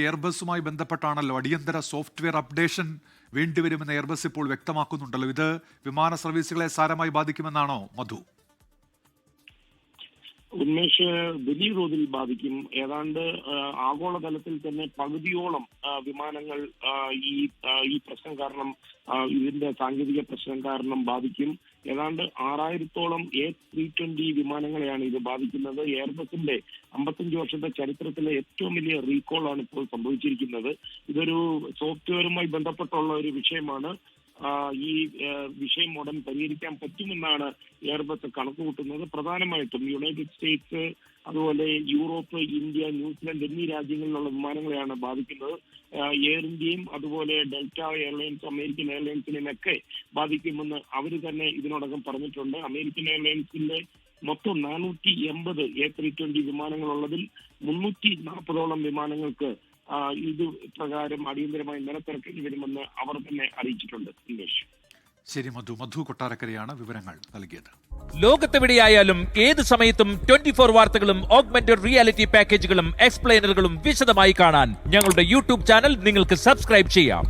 എയർബസുമായി ബന്ധപ്പെട്ടാണല്ലോ അടിയന്തര software updation വേണ്ടിവരുമെന്ന് Airbus ഇപ്പോൾ വ്യക്തമാക്കുന്നുണ്ടല്ലോ. ഇത് വിമാന സർവീസുകളെ സാരമായി ബാധിക്കുമെന്നാണോ മധു? ഉന്മേഷ്, വലിയ തോതിൽ ബാധിക്കും. ഏതാണ്ട് ആഗോളതലത്തിൽ തന്നെ പകുതിയോളം വിമാനങ്ങൾ ഈ പ്രശ്നം കാരണം, ഇതിന്റെ സാങ്കേതിക പ്രശ്നം കാരണം ബാധിക്കും. ഏതാണ്ട് 6000-ഓളം A320 വിമാനങ്ങളെയാണ് ഇത് ബാധിക്കുന്നത്. എയർബസിന്റെ 55 വർഷത്തെ ചരിത്രത്തിലെ ഏറ്റവും വലിയ റീകോളാണ് ഇപ്പോൾ സംഭവിച്ചിരിക്കുന്നത്. ഇതൊരു സോഫ്റ്റ്വെയറുമായി ബന്ധപ്പെട്ടുള്ള ഒരു വിഷയമാണ്. ഈ വിഷയം ഉടൻ പരിഹരിക്കാൻ പറ്റുമെന്നാണ് എയർബസ് കണക്കുകൂട്ടുന്നത്. പ്രധാനമായിട്ടും യുണൈറ്റഡ് സ്റ്റേറ്റ്സ്, അതുപോലെ യൂറോപ്പ്, ഇന്ത്യ, ന്യൂസിലൻഡ് എന്നീ രാജ്യങ്ങളിലുള്ള വിമാനങ്ങളെയാണ് ബാധിക്കുന്നത്. എയർ ഇന്ത്യയും അതുപോലെ ഡെൽറ്റ എയർലൈൻസ്, അമേരിക്കൻ എയർലൈൻസിനെയൊക്കെ ബാധിക്കുമെന്ന് അവർ തന്നെ ഇതിനോടകം പറഞ്ഞിട്ടുണ്ട്. അമേരിക്കൻ എയർലൈൻസിന്റെ മൊത്തം 480 A320 വിമാനങ്ങളുള്ളതിൽ 340ഓളം വിമാനങ്ങൾക്ക് ഇത് പ്രകാരം അടിയന്തരമായി നിരത്തിറക്കേണ്ടി വരുമെന്ന് അവർ തന്നെ അറിയിച്ചിട്ടുണ്ട്. ഉന്മേഷ്, ശരി മധു കൊട്ടാരക്കരയാണ് വിവരങ്ങൾ നൽകിയത്. ലോകത്തെവിടെയായാലും ഏത് സമയത്തും 24 വാർത്തകളും ഓഗ്മെന്റഡ് റിയാലിറ്റി പാക്കേജുകളും എക്സ്പ്ലെയിനറുകളും വിശദമായി കാണാൻ ഞങ്ങളുടെ യൂട്യൂബ് ചാനൽ നിങ്ങൾക്ക് സബ്സ്ക്രൈബ് ചെയ്യാം.